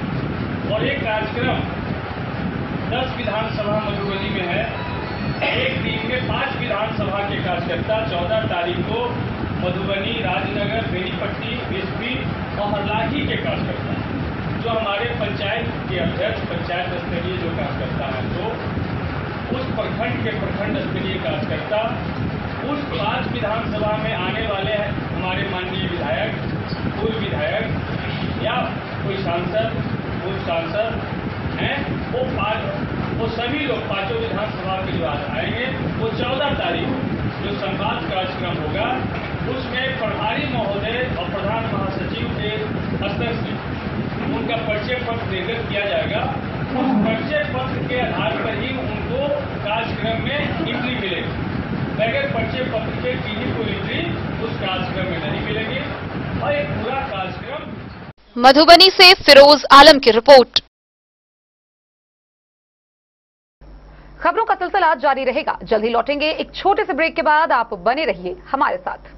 और एक कार्यक्रम 10 विधानसभा मधुबनी में है। एक दिन में 5 विधानसभा के कार्यकर्ता 14 तारीख को मधुबनी, राजनगर, बेनीपट्टी, बिस्फी और हरलाही के कार्यकर्ता जो हमारे पंचायत के अध्यक्ष, पंचायत स्तरीय जो कार्यकर्ता है तो उस प्रखंड के प्रखंड स्तरीय कार्यकर्ता उस 5 विधानसभा में आने वाले हैं हमारे माननीय विधायक, पूर्व विधायक या कोई सांसद, पूर्व सांसद हैं, वो सभी लोग 5 विधानसभा के जो आज आएंगे वो 14 तारीख जो संवाद कार्यक्रम होगा उसमें प्रभारी महोदय और प्रधान महासचिव के स्तर से उनका परिचय पत्र निर्गत किया जाएगा। उस परिचय पत्र के आधार पर ही उनको कार्यक्रम में एंट्री मिलेगी। बगैर परिचय पत्र के किसी को एंट्री उस कार्यक्रम में नहीं मिलेगी और एक पूरा कार्यक्रम। मधुबनी से फिरोज आलम की रिपोर्ट। खबरों का सिलसिला जारी रहेगा, जल्द ही लौटेंगे एक छोटे से ब्रेक के बाद। आप बने रहिए हमारे साथ।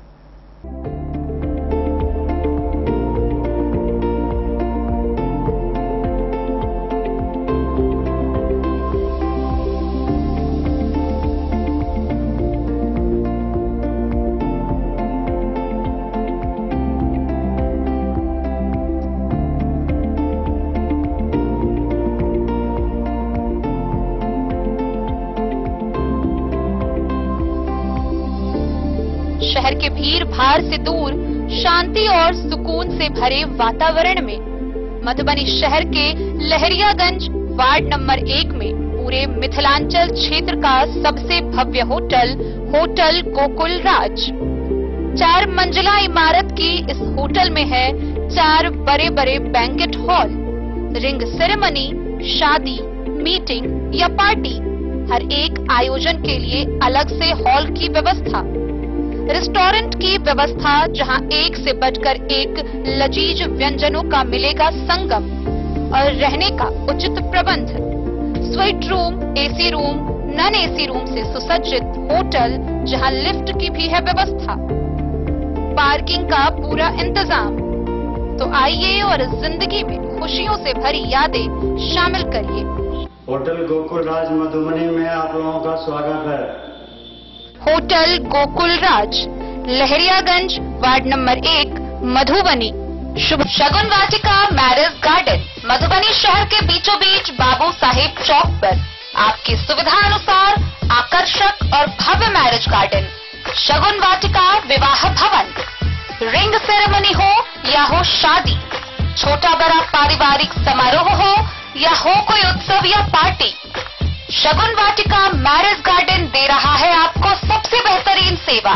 शहर के भीड़ भाड़ से दूर शांति और सुकून से भरे वातावरण में मधुबनी शहर के लहरियागंज वार्ड नंबर 1 में पूरे मिथिलांचल क्षेत्र का सबसे भव्य होटल होटल गोकुल राज 4 मंजिला इमारत की इस होटल में है 4 बड़े बड़े बैंकेट हॉल, रिंग सेरेमनी, शादी, मीटिंग या पार्टी, हर एक आयोजन के लिए अलग से हॉल की व्यवस्था, रेस्टोरेंट की व्यवस्था जहां एक से बढ़कर एक लजीज व्यंजनों का मिलेगा संगम और रहने का उचित प्रबंध, suite room, AC room, non AC room से सुसज्जित होटल जहां लिफ्ट की भी है व्यवस्था, पार्किंग का पूरा इंतजाम। तो आइए और जिंदगी में खुशियों से भरी यादें शामिल करिए। होटल गोकुल राज मधुबनी में आप लोगों का स्वागत है। होटल गोकुल राज, लहरियागंज, वार्ड नंबर 1, मधुबनी। शुभ शगुन वाटिका मैरिज गार्डन, मधुबनी शहर के बीचों बीच बाबू साहेब चौक पर आपकी सुविधा अनुसार आकर्षक और भव्य मैरिज गार्डन, शगुन वाटिका विवाह भवन, रिंग सेरेमनी हो या हो शादी, छोटा बड़ा पारिवारिक समारोह हो या हो कोई उत्सव या पार्टी, शगुन वाटिका मैरिज गार्डन दे रहा है आपको सबसे बेहतरीन सेवा।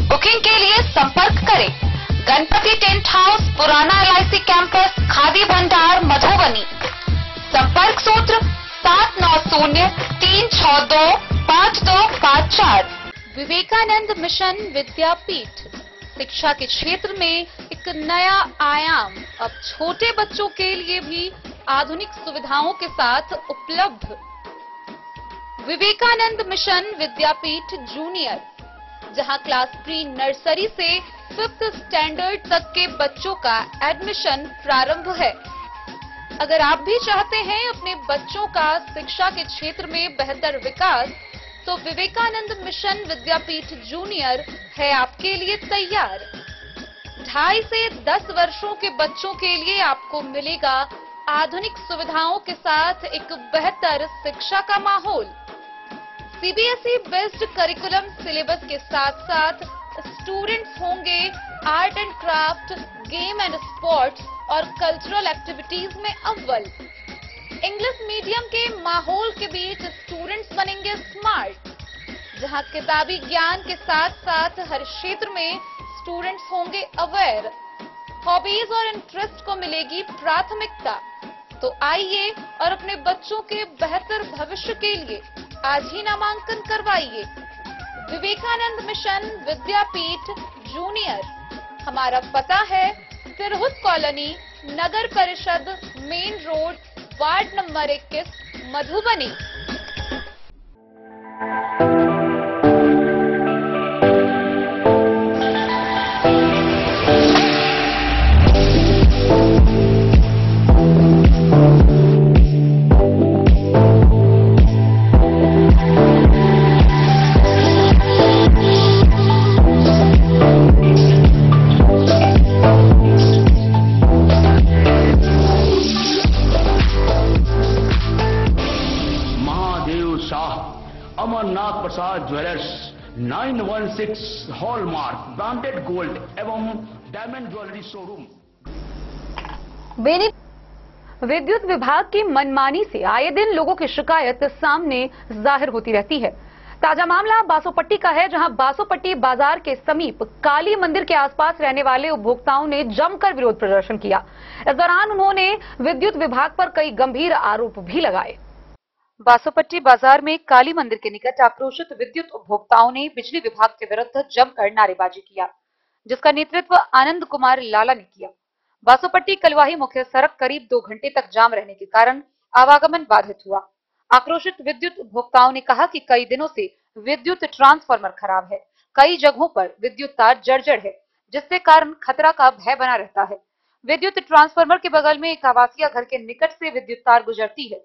बुकिंग के लिए संपर्क करें गणपति टेंट हाउस, पुराना LIC कैंपस, खादी भंडार, मधुबनी। संपर्क सूत्र 7903625254। विवेकानंद मिशन विद्यापीठ, शिक्षा के क्षेत्र में एक नया आयाम, अब छोटे बच्चों के लिए भी आधुनिक सुविधाओं के साथ उपलब्ध। विवेकानंद मिशन विद्यापीठ जूनियर, जहां क्लास प्री नर्सरी से 5th स्टैंडर्ड तक के बच्चों का एडमिशन प्रारंभ है। अगर आप भी चाहते हैं अपने बच्चों का शिक्षा के क्षेत्र में बेहतर विकास, तो विवेकानंद मिशन विद्यापीठ जूनियर है आपके लिए तैयार। 2.5 से 10 वर्षों के बच्चों के लिए आपको मिलेगा आधुनिक सुविधाओं के साथ एक बेहतर शिक्षा का माहौल। CBSE बेस्ड करिकुलम सिलेबस के साथ साथ स्टूडेंट्स होंगे art and craft, game and sports और कल्चरल एक्टिविटीज में अव्वल। इंग्लिश मीडियम के माहौल के बीच स्टूडेंट्स बनेंगे स्मार्ट, जहां किताबी ज्ञान के साथ साथ हर क्षेत्र में स्टूडेंट्स होंगे अवेयर। हॉबीज और इंटरेस्ट को मिलेगी प्राथमिकता। तो आइए और अपने बच्चों के बेहतर भविष्य के लिए आज ही नामांकन करवाइए। विवेकानंद मिशन विद्यापीठ जूनियर, हमारा पता है तिरहुत कॉलोनी, नगर परिषद, main road, ward number 21, Madhubani. Amarnath Prasad jewellers 916 hallmark branded gold एवं डायमंड ज्वेलरी शोरूम। विद्युत विभाग की मनमानी से आए दिन लोगों की शिकायत सामने जाहिर होती रहती है। ताजा मामला बासोपट्टी का है, जहां बासोपट्टी बाजार के समीप काली मंदिर के आसपास रहने वाले उपभोक्ताओं ने जमकर विरोध प्रदर्शन किया। इस दौरान उन्होंने विद्युत विभाग पर कई गंभीर आरोप भी लगाए। बासोपट्टी बाजार में काली मंदिर के निकट आक्रोशित विद्युत उपभोक्ताओं ने बिजली विभाग के विरुद्ध जमकर नारेबाजी किया, जिसका नेतृत्व आनंद कुमार लाला ने किया। बासोपट्टी कलवाही मुख्य सड़क करीब 2 घंटे तक जाम रहने के कारण आवागमन बाधित हुआ। आक्रोशित विद्युत उपभोक्ताओं ने कहा कि कई दिनों से विद्युत ट्रांसफार्मर खराब है, कई जगहों पर विद्युत तार जर्जर है, जिससे कारण खतरा का भय बना रहता है। विद्युत ट्रांसफार्मर के बगल में एक आवासीय घर के निकट से विद्युत तार गुजरती है।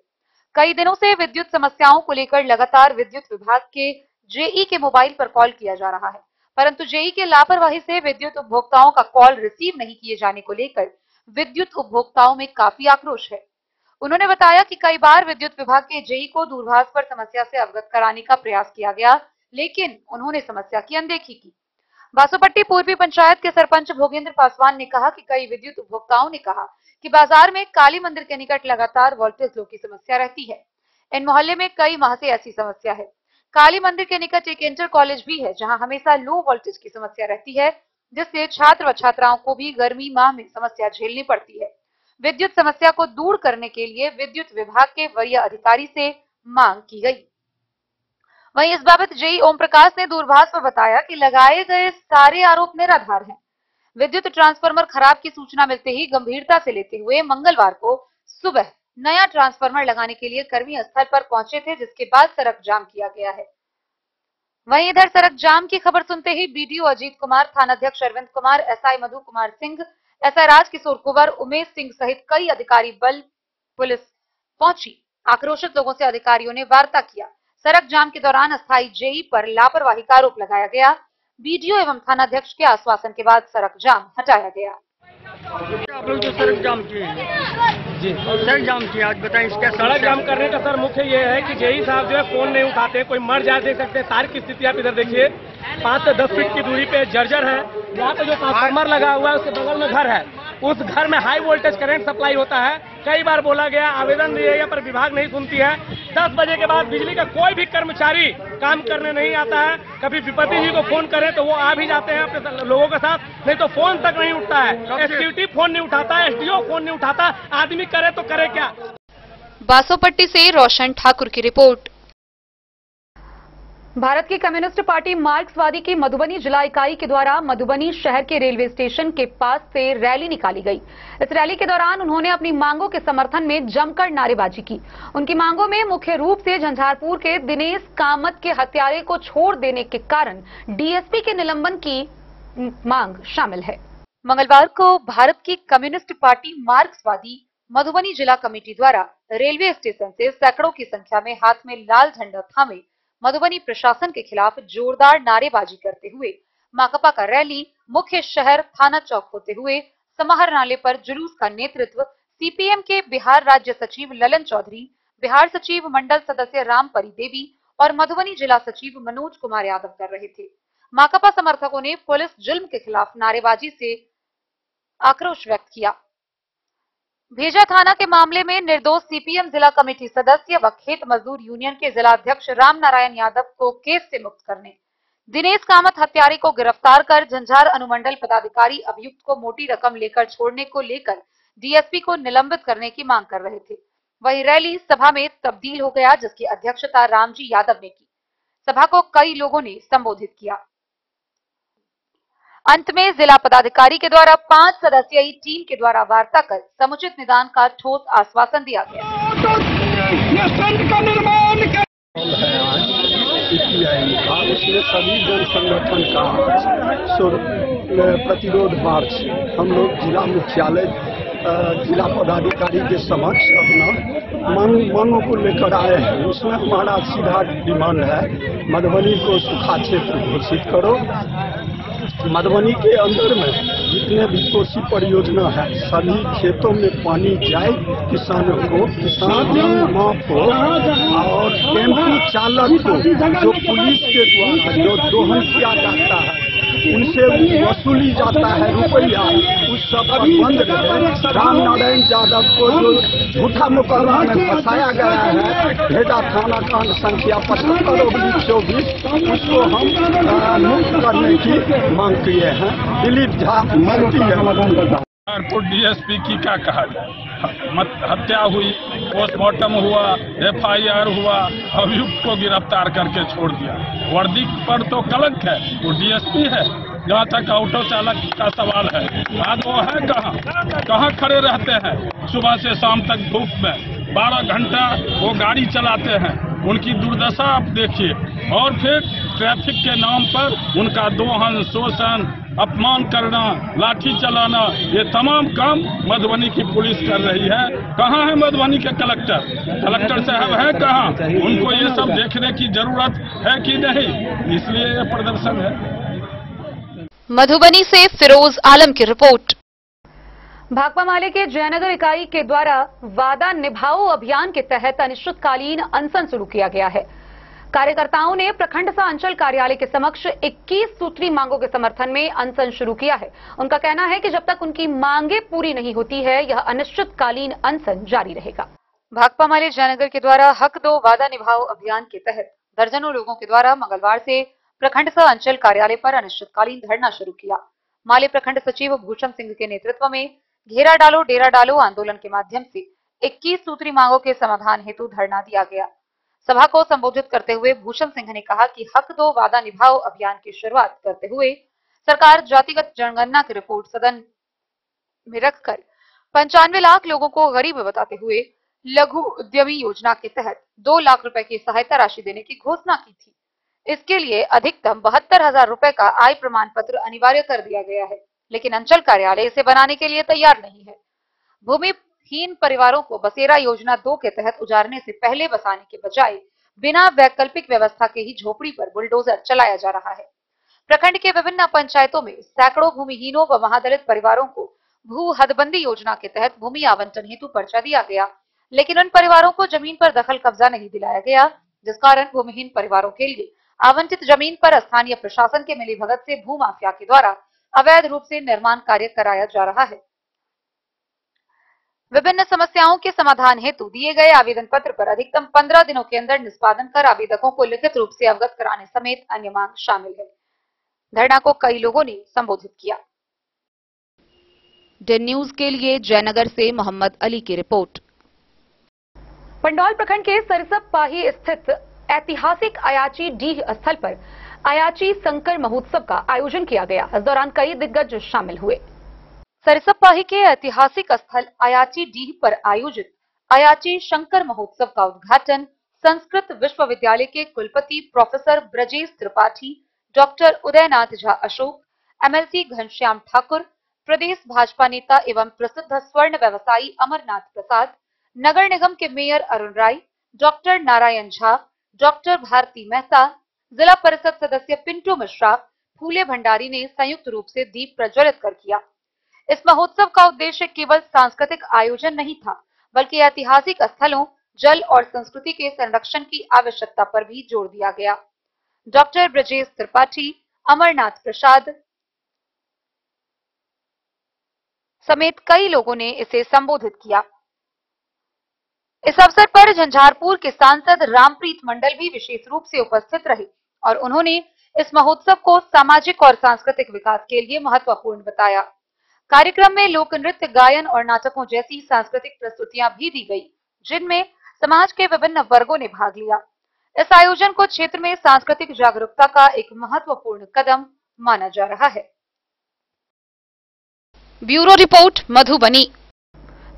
कई दिनों से विद्युत समस्याओं को लेकर लगातार विद्युत विभाग के जेई के मोबाइल पर कॉल किया जा रहा है, परंतु जेई के लापरवाही से विद्युत उपभोक्ताओं का कॉल रिसीव नहीं किए जाने को लेकर विद्युत उपभोक्ताओं में काफी आक्रोश है। उन्होंने बताया कि कई बार विद्युत विभाग के जेई को दूरभाष पर समस्या से अवगत कराने का प्रयास किया गया, लेकिन उन्होंने समस्या की अनदेखी की। बासोपट्टी पूर्वी पंचायत के सरपंच भोगेंद्र पासवान ने कहा कि कई विद्युत उपभोक्ताओं ने कहा कि बाजार में काली मंदिर के निकट लगातार वोल्टेज लो की समस्या रहती है। इन मोहल्ले में कई माह से ऐसी समस्या है। काली मंदिर के निकट एक इंटर कॉलेज भी है जहां हमेशा लो वोल्टेज की समस्या रहती है, जिससे छात्र व छात्राओं को भी गर्मी माह में समस्या झेलनी पड़ती है। विद्युत समस्या को दूर करने के लिए विद्युत विभाग के वरीय अधिकारी से मांग की गई। वहीं इस बाबत जेई ओम प्रकाश ने दूरभाष पर बताया कि लगाए गए सारे आरोप निराधार हैं। विद्युत ट्रांसफार्मर खराब की सूचना मिलते ही गंभीरता से लेते हुए मंगलवार को सुबह नया ट्रांसफार्मर लगाने के लिए कर्मी स्थल पर पहुंचे थे, जिसके बाद सड़क जाम किया गया है। वहीं इधर सड़क जाम की खबर सुनते ही बीडीओ अजीत कुमार, थानाध्यक्ष अरविंद कुमार, एसआई मधु कुमार सिंह, एसआई राजकिशोर कुंवर, उमेश सिंह सहित कई अधिकारी बल पुलिस पहुंची। आक्रोशित लोगों से अधिकारियों ने वार्ता किया। सड़क जाम के दौरान अस्थायी जेई पर लापरवाही का आरोप लगाया गया। बीडीओ एवं थानाध्यक्ष के आश्वासन के बाद सड़क जाम हटाया गया। आप लोग जो सड़क जाम किए हैं जी, सड़क जाम किया, आज बताएं इसका। सड़क जाम करने का सर मुख्य ये है कि जेई साहब जो है फोन नहीं उठाते, कोई मर जाए देख सकते हैं। तार की स्थिति आप इधर देखिए, 5 से 10 फीट की दूरी पे जर्जर है। यहाँ पे जो ट्रांसफार्मर लगा हुआ है उसके बगल में घर है, उस घर में हाई वोल्टेज करंट सप्लाई होता है। कई बार बोला गया, आवेदन दिया गया, पर विभाग नहीं सुनती है। 10 बजे के बाद बिजली का कोई भी कर्मचारी काम करने नहीं आता है। कभी विपत्ति जी को फोन करें तो वो आ भी जाते हैं अपने लोगों के साथ, नहीं तो फोन तक नहीं उठता है। एक्जीक्यूटिव फोन नहीं उठाता, एसडीओ फोन नहीं उठाता। आदमी करे तो करे क्या। बासोपट्टी से रोशन ठाकुर की रिपोर्ट। भारत की कम्युनिस्ट पार्टी मार्क्सवादी की मधुबनी जिला इकाई के द्वारा मधुबनी शहर के रेलवे स्टेशन के पास से रैली निकाली गई। इस रैली के दौरान उन्होंने अपनी मांगों के समर्थन में जमकर नारेबाजी की। उनकी मांगों में मुख्य रूप से झंझारपुर के दिनेश कामत के हत्यारे को छोड़ देने के कारण डीएसपी के निलंबन की मांग शामिल है। मंगलवार को भारत की कम्युनिस्ट पार्टी मार्क्सवादी मधुबनी जिला कमेटी द्वारा रेलवे स्टेशन से सैकड़ों की संख्या में हाथ में लाल झंडा थामे मधुबनी प्रशासन के खिलाफ जोरदार नारेबाजी करते हुए माकपा का रैली मुख्य शहर थाना चौक होते हुए समाहर नाले पर जुलूस का नेतृत्व सीपीएम के बिहार राज्य सचिव ललन चौधरी, बिहार सचिव मंडल सदस्य रामपरी देवी और मधुबनी जिला सचिव मनोज कुमार यादव कर रहे थे। माकपा समर्थकों ने पुलिस जुल्म के खिलाफ नारेबाजी से आक्रोश व्यक्त किया। भेजा थाना के मामले में निर्दोष सीपीएम जिला कमेटी सदस्य व खेत मजदूर यूनियन के जिला अध्यक्ष राम नारायण यादव को केस से मुक्त करने, दिनेश कामत हत्यारे को गिरफ्तार कर झंझार अनुमंडल पदाधिकारी अभियुक्त को मोटी रकम लेकर छोड़ने को लेकर डीएसपी को निलंबित करने की मांग कर रहे थे। वही रैली सभा में तब्दील हो गया, जिसकी अध्यक्षता रामजी यादव ने की। सभा को कई लोगों ने संबोधित किया। अंत में जिला पदाधिकारी के द्वारा 5 सदस्यीय टीम के द्वारा वार्ता कर समुचित निदान का ठोस आश्वासन दिया गया। उसमें सभी जन संगठन का प्रतिरोध मार्च हम लोग जिला मुख्यालय जिला पदाधिकारी के समक्ष अपना मांगों को लेकर आए हैं। उसमें हमारा सीधा डिमांड है, मधुबनी को सूखा क्षेत्र घोषित करो। मधुबनी के अंदर में जितने भी कोसी परियोजना है सभी खेतों में पानी जाए, किसानों को किसान माफ हो और टेम्पो चालक को जो पुलिस के द्वारा जो दोहन किया जाता है उनसे वसूली जाता है रुपया, उस सब पर बंद रहे। राम नारायण यादव को जो झूठा मुकदमा में फंसाया गया है भेजा थाना कांड संख्या 75/24 उसको हम मुक्त करने की मांग किए हैं। दिलीप झा मंत्री है। डीएसपी की क्या कहा जाए, हत्या हुई, पोस्टमार्टम हुआ, एफआईआर हुआ, अभियुक्त को गिरफ्तार करके छोड़ दिया। वर्दी पर तो कलंक है, वो डीएसपी है। जहाँ तक ऑटो चालक का सवाल है, आज वो है कहाँ खड़े रहते हैं सुबह से शाम तक धूप में, 12 घंटा वो गाड़ी चलाते हैं। उनकी दुर्दशा आप देखिए। और फिर ट्रैफिक के नाम पर उनका दोहन, शोषण, अपमान करना, लाठी चलाना, ये तमाम काम मधुबनी की पुलिस कर रही है। कहाँ है मधुबनी के कलेक्टर साहब है कहाँ? उनको ये सब देखने की जरूरत है कि नहीं? इसलिए ये प्रदर्शन है। मधुबनी से फिरोज आलम की रिपोर्ट। भाकपा माले के जयनगर इकाई के द्वारा वादा निभाओ अभियान के तहत अनिश्चितकालीन अनशन शुरू किया गया है। कार्यकर्ताओं ने प्रखंड सह अंचल कार्यालय के समक्ष 21 सूत्री मांगों के समर्थन में अनशन शुरू किया है। उनका कहना है कि जब तक उनकी मांगे पूरी नहीं होती है, यह अनिश्चितकालीन अनशन जारी रहेगा। भाकपा माले जयनगर के द्वारा हक दो वादा निभाओ अभियान के तहत दर्जनों लोगों के द्वारा मंगलवार से प्रखंड सह अंचल कार्यालय पर अनिश्चितकालीन धरना शुरू किया। माले प्रखंड सचिव भूषण सिंह के नेतृत्व में घेरा डालो डेरा डालो आंदोलन के माध्यम से 21 सूत्री मांगों के समाधान हेतु धरना दिया गया। सभा को संबोधित करते हुए भूषण सिंह ने कहा कि हक दो वादा निभाओ अभियान की शुरुआत करते हुए सरकार जातिगत जनगणना की रिपोर्ट सदन में रखकर 95 लाख लोगों को गरीब बताते हुए लघु उद्यमी योजना के तहत 2 लाख रुपए की सहायता राशि देने की घोषणा की थी। इसके लिए अधिकतम 72,000 रुपए का आय प्रमाण पत्र अनिवार्य कर दिया गया है, लेकिन अंचल कार्यालय इसे बनाने के लिए तैयार नहीं है। भूमिहीन परिवारों को बसेरा योजना 2 के तहत उजारने से पहले बसाने के बजाय बिना वैकल्पिक व्यवस्था के ही झोपड़ी पर बुलडोजर चलाया जा रहा है। प्रखंड के विभिन्न पंचायतों में सैकड़ों भूमिहीनों व महादलित परिवारों को भू हदबंदी योजना के तहत भूमि आवंटन हेतु पर्चा दिया गया, लेकिन उन परिवारों को जमीन पर दखल कब्जा नहीं दिलाया गया, जिस कारण भूमिहीन परिवारों के लिए आवंटित जमीन पर स्थानीय प्रशासन के मिलीभगत से भू माफिया के द्वारा अवैध रूप से निर्माण कार्य कराया जा रहा है। विभिन्न समस्याओं के समाधान हेतु दिए गए आवेदन पत्र पर अधिकतम 15 दिनों के अंदर निष्पादन कर आवेदकों को लिखित रूप से अवगत कराने समेत अन्य मांग शामिल है। धरना को कई लोगों ने संबोधित किया। डे न्यूज के लिए जयनगर से मोहम्मद अली की रिपोर्ट। पंडौल प्रखंड के सरसप पाही स्थित ऐतिहासिक अयाची डीह स्थल पर अयाची शंकर महोत्सव का आयोजन किया गया। इस दौरान कई दिग्गज शामिल हुए। सरसप पाही के ऐतिहासिक स्थल अयाची डीह पर आयोजित अयाची शंकर महोत्सव का उद्घाटन संस्कृत विश्वविद्यालय के कुलपति professor Brajesh Tripathi, doctor Udaynath Jha Ashok, MLC Ghanshyam Thakur, प्रदेश भाजपा नेता एवं प्रसिद्ध स्वर्ण व्यवसायी अमरनाथ प्रसाद, नगर निगम के मेयर अरुण राय, डॉक्टर नारायण झा, डॉक्टर भारती मेहता, जिला परिषद सदस्य पिंटू मिश्रा, फूले भंडारी ने संयुक्त रूप से दीप प्रज्वलित कर किया। इस महोत्सव का उद्देश्य केवल सांस्कृतिक आयोजन नहीं था, बल्कि ऐतिहासिक स्थलों, जल और संस्कृति के संरक्षण की आवश्यकता पर भी जोर दिया गया। डॉक्टर ब्रजेश त्रिपाठी, अमरनाथ प्रसाद समेत कई लोगों ने इसे संबोधित किया। इस अवसर पर झंझारपुर के सांसद रामप्रीत मंडल भी विशेष रूप से उपस्थित रहे और उन्होंने इस महोत्सव को सामाजिक और सांस्कृतिक विकास के लिए महत्वपूर्ण बताया। कार्यक्रम में लोक नृत्य, गायन और नाटकों जैसी सांस्कृतिक प्रस्तुतियां भी दी गई, जिनमें समाज के विभिन्न वर्गों ने भाग लिया। इस आयोजन को क्षेत्र में सांस्कृतिक जागरूकता का एक महत्वपूर्ण कदम माना जा रहा है। Bureau report Madhubani.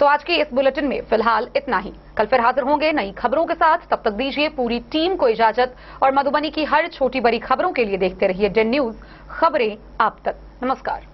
तो आज के इस बुलेटिन में फिलहाल इतना ही। कल फिर हाजिर होंगे नई खबरों के साथ। तब तक दीजिए पूरी टीम को इजाजत और मधुबनी की हर छोटी बड़ी खबरों के लिए देखते रहिए डे न्यूज, खबरें आप तक। नमस्कार।